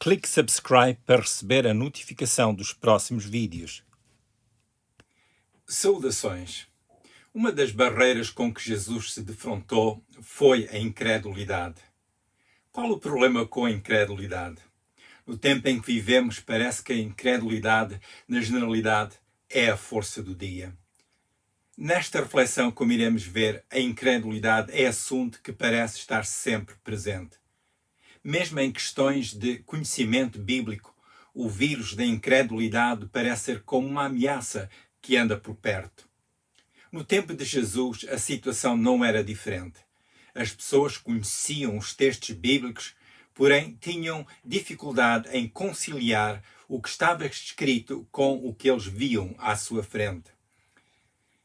Clique subscribe para receber a notificação dos próximos vídeos. Saudações. Uma das barreiras com que Jesus se defrontou foi a incredulidade. Qual o problema com a incredulidade? No tempo em que vivemos, parece que a incredulidade, na generalidade, é a força do dia. Nesta reflexão, como iremos ver, a incredulidade é assunto que parece estar sempre presente. Mesmo em questões de conhecimento bíblico, o vírus da incredulidade parece ser como uma ameaça que anda por perto. No tempo de Jesus, a situação não era diferente. As pessoas conheciam os textos bíblicos, porém tinham dificuldade em conciliar o que estava escrito com o que eles viam à sua frente.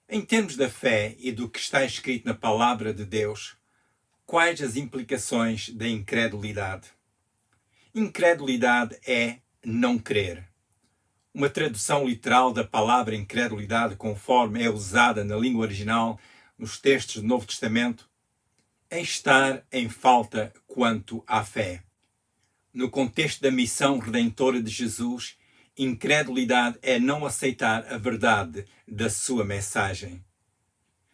Em termos da fé e do que está escrito na Palavra de Deus, quais as implicações da incredulidade? Incredulidade é não crer. Uma tradução literal da palavra incredulidade, conforme é usada na língua original nos textos do Novo Testamento, é estar em falta quanto à fé. No contexto da missão redentora de Jesus, incredulidade é não aceitar a verdade da sua mensagem.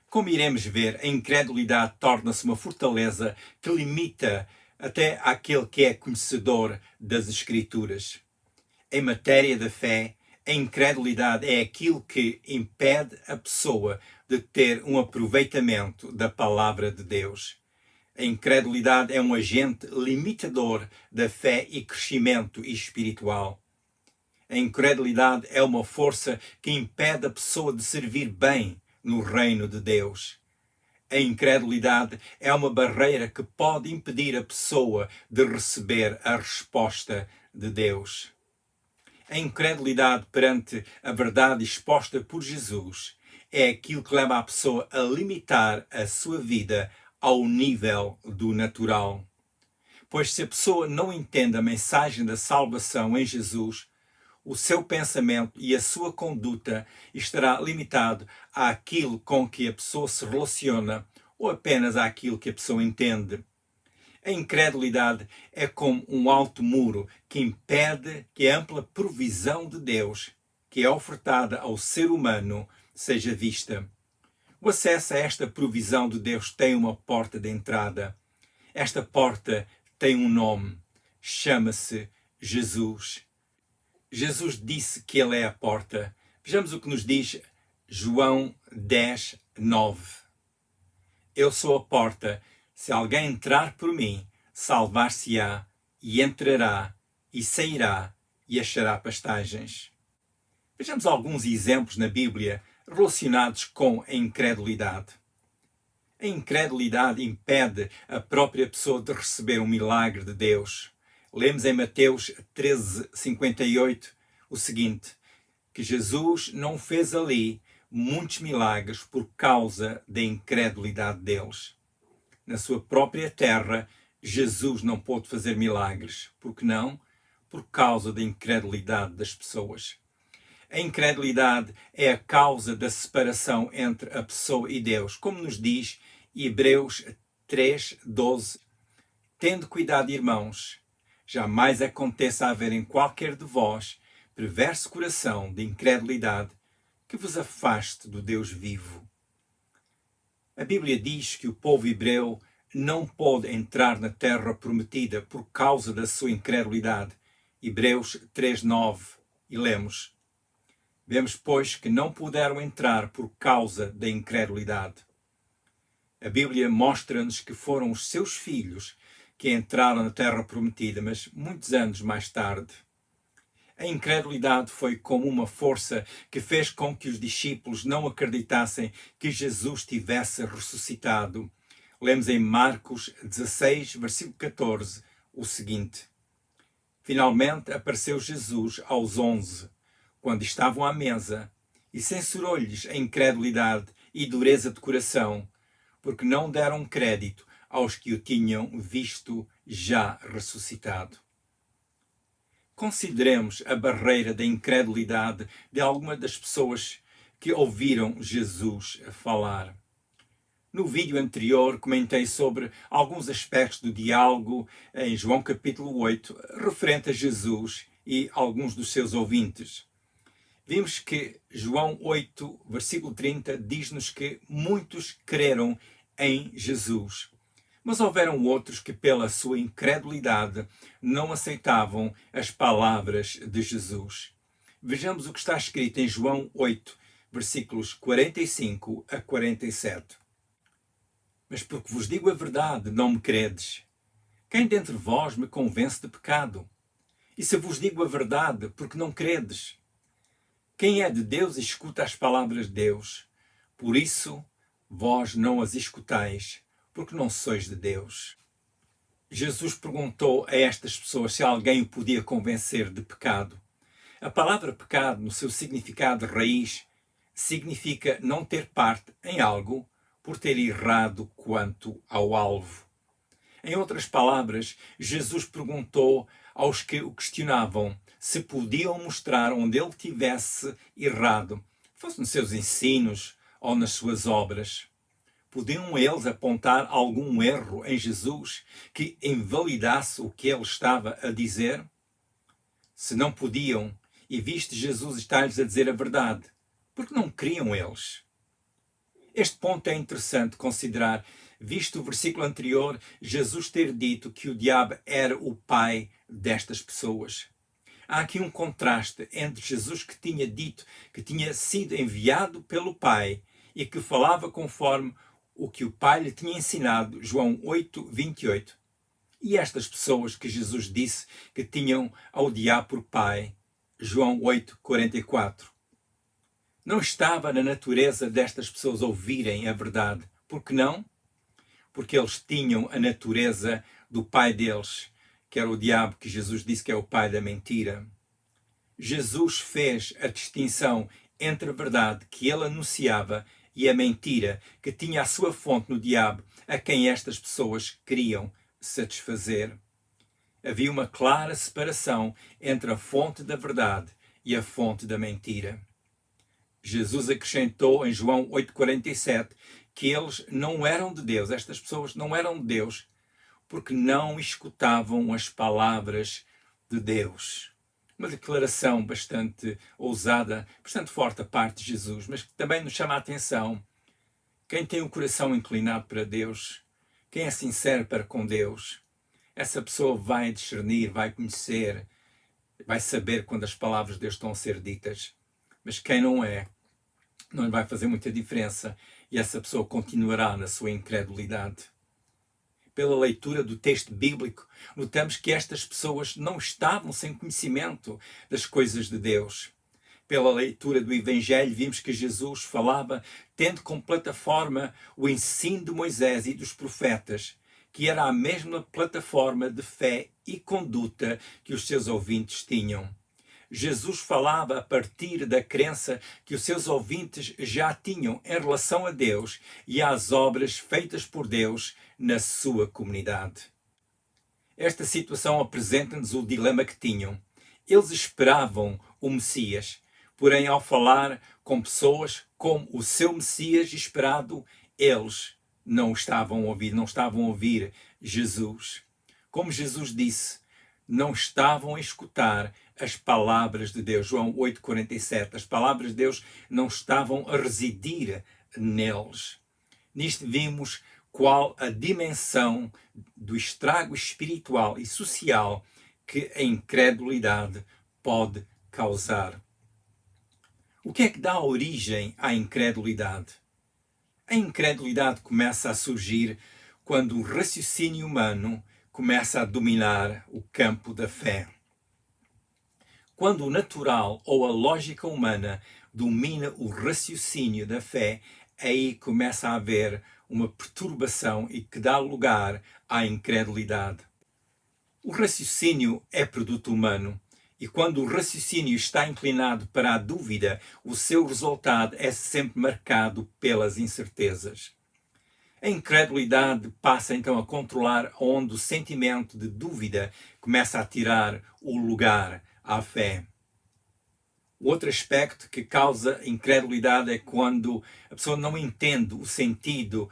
Como iremos ver, a incredulidade torna-se uma fortaleza que limita até aquele que é conhecedor das Escrituras. Em matéria da fé, a incredulidade é aquilo que impede a pessoa de ter um aproveitamento da palavra de Deus. A incredulidade é um agente limitador da fé e crescimento espiritual. A incredulidade é uma força que impede a pessoa de servir bem no reino de Deus. A incredulidade é uma barreira que pode impedir a pessoa de receber a resposta de Deus. A incredulidade perante a verdade exposta por Jesus é aquilo que leva a pessoa a limitar a sua vida ao nível do natural. Pois se a pessoa não entende a mensagem da salvação em Jesus, o seu pensamento e a sua conduta estará limitado àquilo com que a pessoa se relaciona ou apenas àquilo que a pessoa entende. A incredulidade é como um alto muro que impede que a ampla provisão de Deus, que é ofertada ao ser humano, seja vista. O acesso a esta provisão de Deus tem uma porta de entrada. Esta porta tem um nome. Chama-se Jesus. Jesus disse que Ele é a porta. Vejamos o que nos diz João 10, 9. Eu sou a porta. Se alguém entrar por mim, salvar-se-á e entrará e sairá e achará pastagens. Vejamos alguns exemplos na Bíblia relacionados com a incredulidade. A incredulidade impede a própria pessoa de receber um milagre de Deus. Lemos em Mateus 13:58 o seguinte, que Jesus não fez ali muitos milagres por causa da incredulidade deles. Na sua própria terra, Jesus não pôde fazer milagres. Por que não? Por causa da incredulidade das pessoas. A incredulidade é a causa da separação entre a pessoa e Deus, como nos diz Hebreus 3:12. Tende cuidado, irmãos, jamais aconteça haver em qualquer de vós perverso coração de incredulidade que vos afaste do Deus vivo. A Bíblia diz que o povo hebreu não pôde entrar na terra prometida por causa da sua incredulidade. Hebreus 3:9. E lemos: vemos, pois, que não puderam entrar por causa da incredulidade. A Bíblia mostra-nos que foram os seus filhos que entraram na terra prometida, mas muitos anos mais tarde. A incredulidade foi como uma força que fez com que os discípulos não acreditassem que Jesus tivesse ressuscitado. Lemos em Marcos 16, versículo 14, o seguinte. Finalmente apareceu Jesus aos 11, quando estavam à mesa, e censurou-lhes a incredulidade e dureza de coração, porque não deram crédito aos que o tinham visto já ressuscitado. Consideremos a barreira da incredulidade de algumas das pessoas que ouviram Jesus falar. No vídeo anterior comentei sobre alguns aspectos do diálogo em João capítulo 8, referente a Jesus e alguns dos seus ouvintes. Vimos que João 8, versículo 30, diz-nos que muitos creram em Jesus. Mas houveram outros que, pela sua incredulidade, não aceitavam as palavras de Jesus. Vejamos o que está escrito em João 8, versículos 45 a 47. Mas porque vos digo a verdade, não me credes. Quem dentre vós me convence de pecado? E se vos digo a verdade, porque não credes? Quem é de Deus escuta as palavras de Deus. Por isso, vós não as escutais, porque não sois de Deus. Jesus perguntou a estas pessoas se alguém o podia convencer de pecado. A palavra pecado, no seu significado raiz, significa não ter parte em algo por ter errado quanto ao alvo. Em outras palavras, Jesus perguntou aos que o questionavam se podiam mostrar onde ele tivesse errado, fosse nos seus ensinos ou nas suas obras. Podiam eles apontar algum erro em Jesus que invalidasse o que ele estava a dizer? Se não podiam, e visto Jesus estar-lhes a dizer a verdade, porque não criam eles? Este ponto é interessante considerar, visto o versículo anterior, Jesus ter dito que o diabo era o pai destas pessoas. Há aqui um contraste entre Jesus que tinha dito que tinha sido enviado pelo Pai e que falava conforme o que o Pai lhe tinha ensinado, João 8, 28, e estas pessoas que Jesus disse que tinham ao diabo por pai, João 8, 44. Não estava na natureza destas pessoas ouvirem a verdade. Por que não? Porque eles tinham a natureza do pai deles, que era o diabo, que Jesus disse que é o pai da mentira. Jesus fez a distinção entre a verdade que ele anunciava e a mentira que tinha a sua fonte no diabo, a quem estas pessoas queriam satisfazer. Havia uma clara separação entre a fonte da verdade e a fonte da mentira. Jesus acrescentou em João 8,47 que eles não eram de Deus, estas pessoas não eram de Deus, porque não escutavam as palavras de Deus. Uma declaração bastante ousada, bastante forte da parte de Jesus, mas que também nos chama a atenção. Quem tem o coração inclinado para Deus, quem é sincero para com Deus, essa pessoa vai discernir, vai conhecer, vai saber quando as palavras de Deus estão a ser ditas. Mas quem não é, não vai fazer muita diferença e essa pessoa continuará na sua incredulidade. Pela leitura do texto bíblico, notamos que estas pessoas não estavam sem conhecimento das coisas de Deus. Pela leitura do Evangelho, vimos que Jesus falava tendo como plataforma o ensino de Moisés e dos profetas, que era a mesma plataforma de fé e conduta que os seus ouvintes tinham. Jesus falava a partir da crença que os seus ouvintes já tinham em relação a Deus e às obras feitas por Deus na sua comunidade. Esta situação apresenta-nos o dilema que tinham. Eles esperavam o Messias, porém ao falar com pessoas como o seu Messias esperado, eles não estavam a ouvir Jesus. Como Jesus disse, não estavam a escutar as palavras de Deus. João 8,47. As palavras de Deus não estavam a residir neles. Nisto vimos qual a dimensão do estrago espiritual e social que a incredulidade pode causar. O que é que dá origem à incredulidade? A incredulidade começa a surgir quando o raciocínio humano começa a dominar o campo da fé. Quando o natural ou a lógica humana domina o raciocínio da fé, aí começa a haver uma perturbação e que dá lugar à incredulidade. O raciocínio é produto humano e quando o raciocínio está inclinado para a dúvida, o seu resultado é sempre marcado pelas incertezas. A incredulidade passa então a controlar onde o sentimento de dúvida começa a tirar o lugar à fé. O outro aspecto que causa incredulidade é quando a pessoa não entende o sentido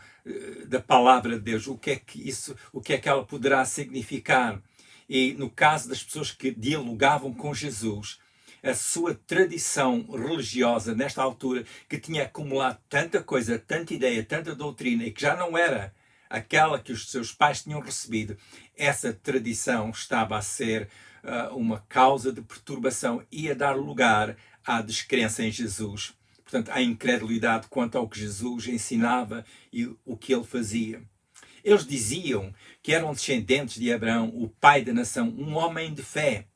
da palavra de Deus, o que é que ela poderá significar. E no caso das pessoas que dialogavam com Jesus, a sua tradição religiosa nesta altura, que tinha acumulado tanta coisa, tanta ideia, tanta doutrina, e que já não era aquela que os seus pais tinham recebido, essa tradição estava a ser uma causa de perturbação e a dar lugar à descrença em Jesus. Portanto, à incredulidade quanto ao que Jesus ensinava e o que ele fazia. Eles diziam que eram descendentes de Abraão, o pai da nação, um homem de fé.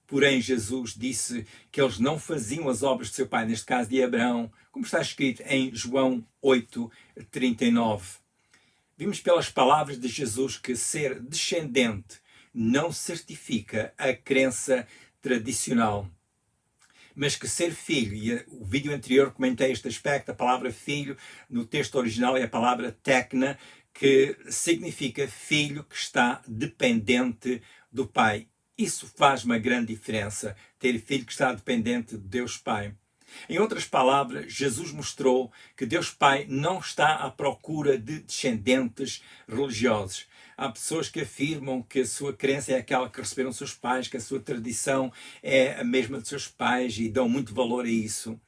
Porém, Jesus disse que eles não faziam as obras de seu pai, neste caso de Abraão, como está escrito em João 8:39. Vimos pelas palavras de Jesus que ser descendente não certifica a crença tradicional, mas que ser filho, e o vídeo anterior comentei este aspecto, a palavra filho no texto original é a palavra tekna, que significa filho que está dependente do pai. Isso faz uma grande diferença, ter filho que está dependente de Deus Pai. Em outras palavras, Jesus mostrou que Deus Pai não está à procura de descendentes religiosos. Há pessoas que afirmam que a sua crença é aquela que receberam seus pais, que a sua tradição é a mesma de seus pais e dão muito valor a isso.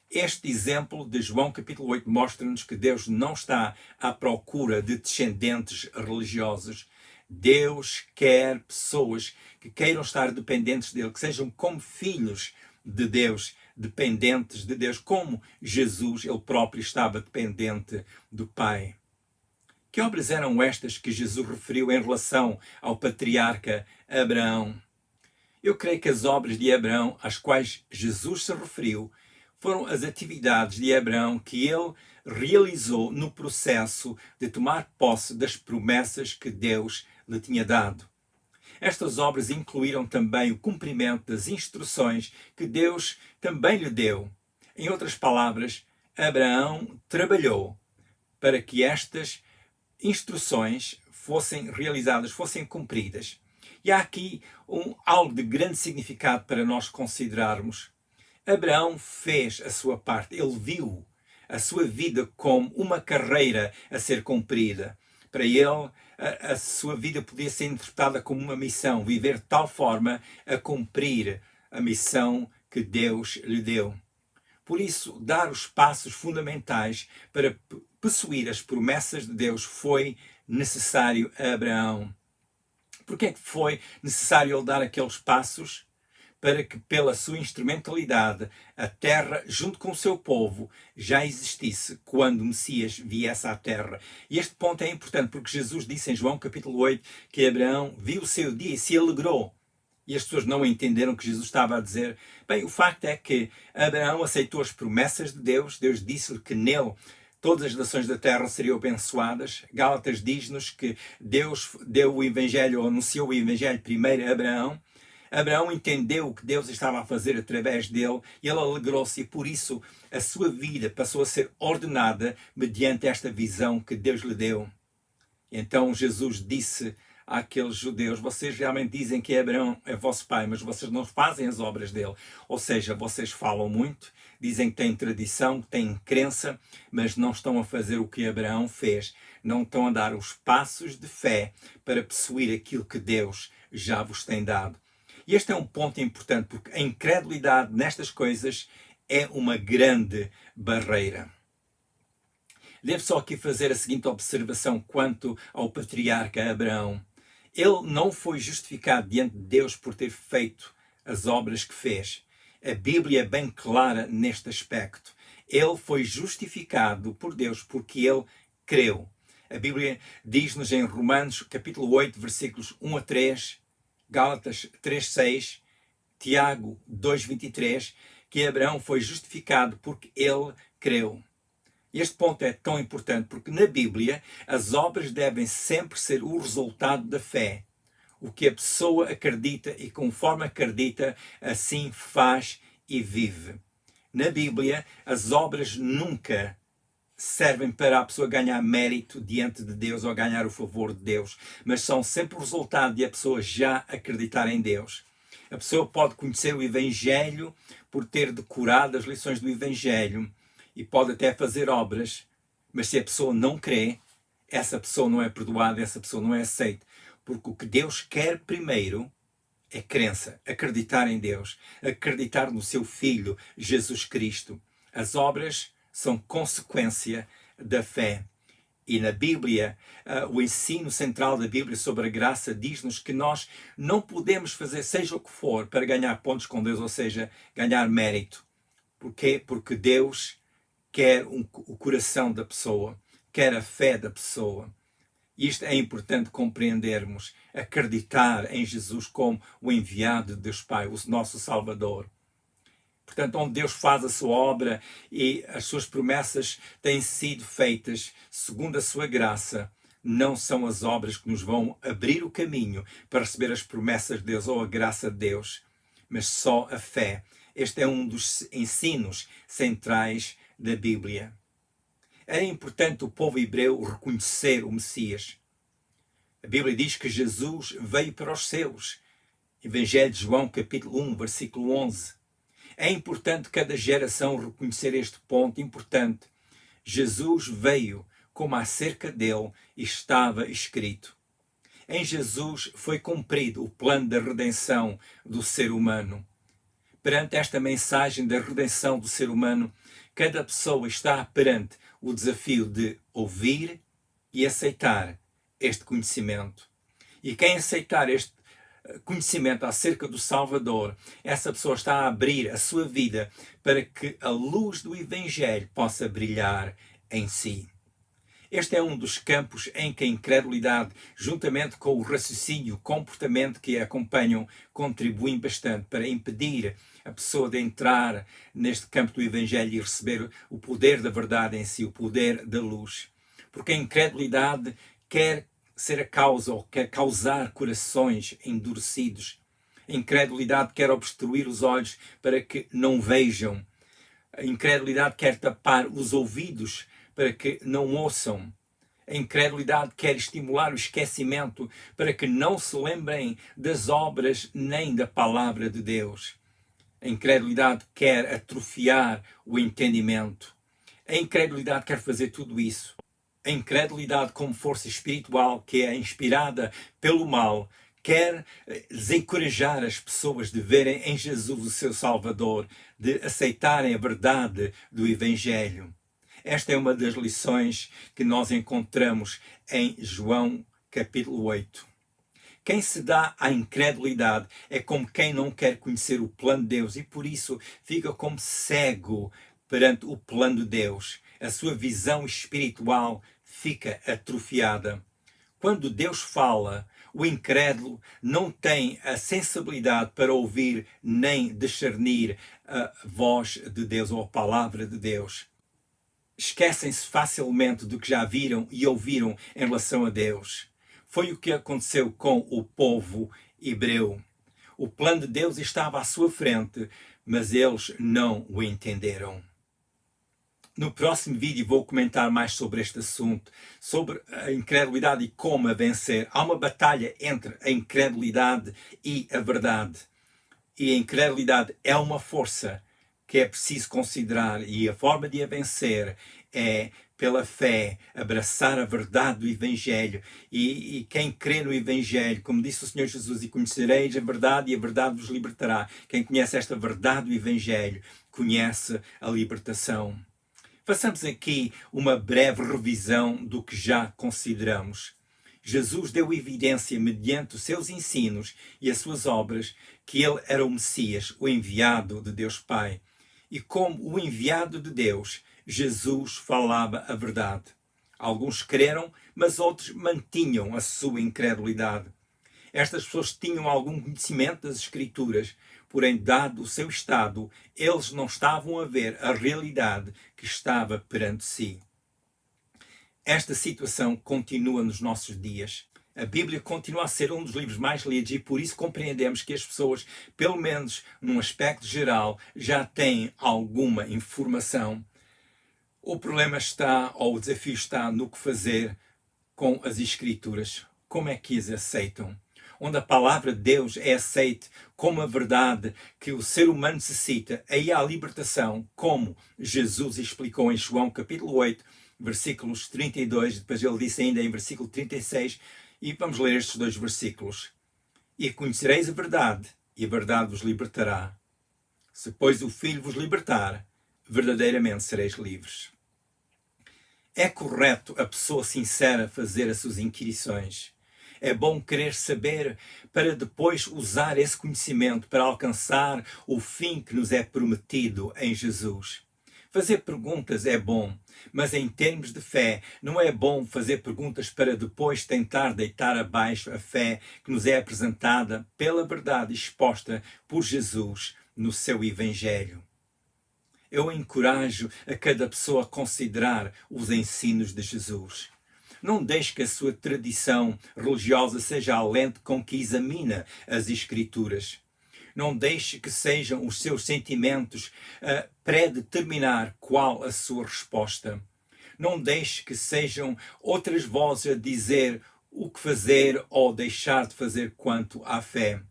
Este exemplo de João capítulo 8 mostra-nos que Deus não está à procura de descendentes religiosos. Deus quer pessoas que queiram estar dependentes dele, que sejam como filhos de Deus, dependentes de Deus, como Jesus, ele próprio, estava dependente do Pai. Que obras eram estas que Jesus referiu em relação ao patriarca Abraão? Eu creio que as obras de Abraão, às quais Jesus se referiu, foram as atividades de Abraão que ele realizou no processo de tomar posse das promessas que Deus lhe tinha dado. Estas obras incluíram também o cumprimento das instruções que Deus também lhe deu. Em outras palavras, Abraão trabalhou para que estas instruções fossem realizadas, fossem cumpridas. E há aqui algo de grande significado para nós considerarmos. Abraão fez a sua parte, ele viu a sua vida como uma carreira a ser cumprida. Para ele, a sua vida podia ser interpretada como uma missão, viver de tal forma a cumprir a missão que Deus lhe deu. Por isso, dar os passos fundamentais para possuir as promessas de Deus foi necessário a Abraão. Por que é que foi necessário ele dar aqueles passos? Para que, pela sua instrumentalidade, a terra, junto com o seu povo, já existisse quando o Messias viesse à terra. E este ponto é importante, porque Jesus disse em João capítulo 8 que Abraão viu o seu dia e se alegrou. E as pessoas não entenderam o que Jesus estava a dizer. Bem, o facto é que Abraão aceitou as promessas de Deus. Deus disse-lhe que nele todas as nações da terra seriam abençoadas. Gálatas diz-nos que Deus deu o Evangelho, ou anunciou o Evangelho primeiro a Abraão. Abraão entendeu o que Deus estava a fazer através dele e ele alegrou-se, e por isso a sua vida passou a ser ordenada mediante esta visão que Deus lhe deu. Então Jesus disse àqueles judeus: vocês realmente dizem que Abraão é vosso pai, mas vocês não fazem as obras dele. Ou seja, vocês falam muito, dizem que têm tradição, que têm crença, mas não estão a fazer o que Abraão fez. Não estão a dar os passos de fé para possuir aquilo que Deus já vos tem dado. E este é um ponto importante, porque a incredulidade nestas coisas é uma grande barreira. Devo só aqui fazer a seguinte observação quanto ao patriarca Abraão. Ele não foi justificado diante de Deus por ter feito as obras que fez. A Bíblia é bem clara neste aspecto. Ele foi justificado por Deus porque ele creu. A Bíblia diz-nos em Romanos capítulo 8, versículos 1 a 3, Gálatas 3:6, Tiago 2:23, que Abraão foi justificado porque ele creu. Este ponto é tão importante porque na Bíblia as obras devem sempre ser o resultado da fé. O que a pessoa acredita e conforme acredita, assim faz e vive. Na Bíblia, as obras nunca servem para a pessoa ganhar mérito diante de Deus ou ganhar o favor de Deus, mas são sempre o resultado de a pessoa já acreditar em Deus. A pessoa pode conhecer o Evangelho por ter decorado as lições do Evangelho e pode até fazer obras, mas se a pessoa não crê, essa pessoa não é perdoada, essa pessoa não é aceita. Porque o que Deus quer primeiro é crença, acreditar em Deus, acreditar no seu Filho, Jesus Cristo. As obras são consequência da fé. E na Bíblia, o ensino central da Bíblia sobre a graça diz-nos que nós não podemos fazer seja o que for para ganhar pontos com Deus, ou seja, ganhar mérito. Porquê? Porque Deus quer o coração da pessoa, quer a fé da pessoa. Isto é importante compreendermos, acreditar em Jesus como o enviado de Deus Pai, o nosso Salvador. Portanto, onde Deus faz a sua obra e as suas promessas têm sido feitas segundo a sua graça, não são as obras que nos vão abrir o caminho para receber as promessas de Deus ou a graça de Deus, mas só a fé. Este é um dos ensinos centrais da Bíblia. Era importante o povo hebreu reconhecer o Messias. A Bíblia diz que Jesus veio para os seus. Evangelho de João, capítulo 1, versículo 11. É importante cada geração reconhecer este ponto importante. Jesus veio como acerca dele estava escrito. Em Jesus foi cumprido o plano da redenção do ser humano. Perante esta mensagem da redenção do ser humano, cada pessoa está perante o desafio de ouvir e aceitar este conhecimento. E quem aceitar este conhecimento acerca do Salvador, essa pessoa está a abrir a sua vida para que a luz do Evangelho possa brilhar em si. Este é um dos campos em que a incredulidade, juntamente com o raciocínio e o comportamento que a acompanham, contribuem bastante para impedir a pessoa de entrar neste campo do Evangelho e receber o poder da verdade em si, o poder da luz. Porque a incredulidade quer ser a causa ou quer causar corações endurecidos. A incredulidade quer obstruir os olhos para que não vejam. A incredulidade quer tapar os ouvidos para que não ouçam. A incredulidade quer estimular o esquecimento para que não se lembrem das obras nem da palavra de Deus. A incredulidade quer atrofiar o entendimento. A incredulidade quer fazer tudo isso. A incredulidade como força espiritual que é inspirada pelo mal quer desencorajar as pessoas de verem em Jesus o seu Salvador, de aceitarem a verdade do Evangelho. Esta é uma das lições que nós encontramos em João capítulo 8. Quem se dá à incredulidade é como quem não quer conhecer o plano de Deus e por isso fica como cego perante o plano de Deus. A sua visão espiritual fica atrofiada. Quando Deus fala, o incrédulo não tem a sensibilidade para ouvir nem discernir a voz de Deus ou a palavra de Deus. Esquecem-se facilmente do que já viram e ouviram em relação a Deus. Foi o que aconteceu com o povo hebreu. O plano de Deus estava à sua frente, mas eles não o entenderam. No próximo vídeo vou comentar mais sobre este assunto, sobre a incredulidade e como a vencer. Há uma batalha entre a incredulidade e a verdade. E a incredulidade é uma força que é preciso considerar e a forma de a vencer é pela fé, abraçar a verdade do Evangelho. E quem crê no Evangelho, como disse o Senhor Jesus, e conhecereis a verdade e a verdade vos libertará. Quem conhece esta verdade do Evangelho, conhece a libertação. Façamos aqui uma breve revisão do que já consideramos. Jesus deu evidência, mediante os seus ensinos e as suas obras, que ele era o Messias, o enviado de Deus Pai. E como o enviado de Deus, Jesus falava a verdade. Alguns creram, mas outros mantinham a sua incredulidade. Estas pessoas tinham algum conhecimento das Escrituras, porém, dado o seu estado, eles não estavam a ver a realidade que estava perante si. Esta situação continua nos nossos dias. A Bíblia continua a ser um dos livros mais lidos e por isso compreendemos que as pessoas, pelo menos num aspecto geral, já têm alguma informação. O problema está, ou o desafio está, no que fazer com as Escrituras. Como é que as aceitam? onde a palavra de Deus é aceite como a verdade que o ser humano necessita, aí há a libertação, como Jesus explicou em João capítulo 8, versículos 32, depois ele disse ainda em versículo 36, e vamos ler estes dois versículos. E conhecereis a verdade, e a verdade vos libertará. Se, pois, o Filho vos libertar, verdadeiramente sereis livres. É correto a pessoa sincera fazer as suas inquirições. É bom querer saber para depois usar esse conhecimento para alcançar o fim que nos é prometido em Jesus. Fazer perguntas é bom, mas em termos de fé, não é bom fazer perguntas para depois tentar deitar abaixo a fé que nos é apresentada pela verdade exposta por Jesus no seu Evangelho. Eu encorajo a cada pessoa a considerar os ensinos de Jesus. Não deixe que a sua tradição religiosa seja a lente com que examina as Escrituras. Não deixe que sejam os seus sentimentos a predeterminar qual a sua resposta. Não deixe que sejam outras vozes a dizer o que fazer ou deixar de fazer quanto à fé.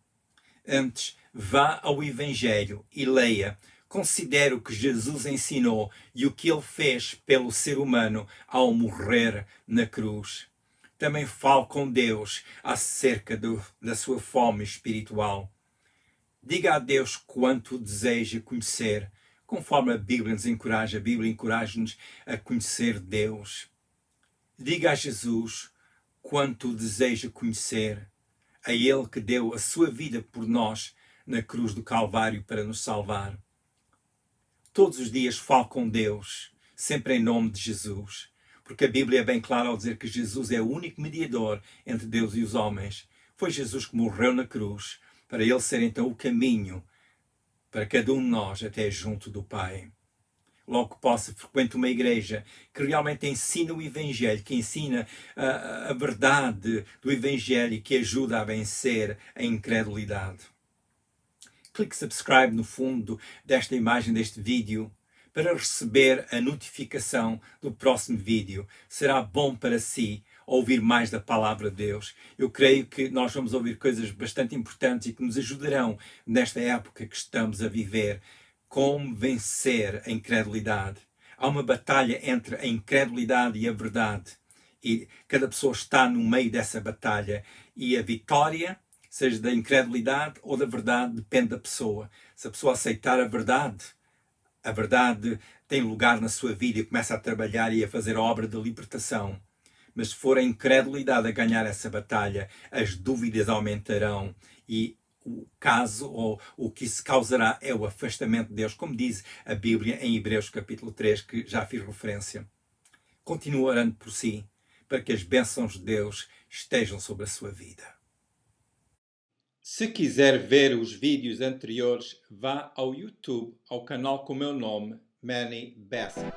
Antes, vá ao Evangelho e leia. Considere o que Jesus ensinou e o que ele fez pelo ser humano ao morrer na cruz. Também fale com Deus acerca da sua fome espiritual. Diga a Deus quanto deseja conhecer, conforme a Bíblia nos encoraja. A Bíblia encoraja-nos a conhecer Deus. Diga a Jesus quanto deseja conhecer, a Ele que deu a sua vida por nós na cruz do Calvário para nos salvar. Todos os dias fale com Deus, sempre em nome de Jesus, porque a Bíblia é bem clara ao dizer que Jesus é o único mediador entre Deus e os homens. Foi Jesus que morreu na cruz, para Ele ser então o caminho para cada um de nós até junto do Pai. Logo que possa, frequente uma igreja que realmente ensina o Evangelho, que ensina a verdade do Evangelho e que ajuda a vencer a incredulidade. Clique subscribe no fundo desta imagem, deste vídeo, para receber a notificação do próximo vídeo. Será bom para si ouvir mais da palavra de Deus. Eu creio que nós vamos ouvir coisas bastante importantes e que nos ajudarão nesta época que estamos a viver. Como vencer a incredulidade. Há uma batalha entre a incredulidade e a verdade. E cada pessoa está no meio dessa batalha. E a vitória, seja da incredulidade ou da verdade, depende da pessoa. Se a pessoa aceitar a verdade tem lugar na sua vida e começa a trabalhar e a fazer a obra de libertação. Mas se for a incredulidade a ganhar essa batalha, as dúvidas aumentarão e o caso ou o que se causará é o afastamento de Deus, como diz a Bíblia em Hebreus capítulo 3, que já fiz referência. Continue orando por si, para que as bênçãos de Deus estejam sobre a sua vida. Se quiser ver os vídeos anteriores, vá ao YouTube, ao canal com o meu nome, Manny Bassett.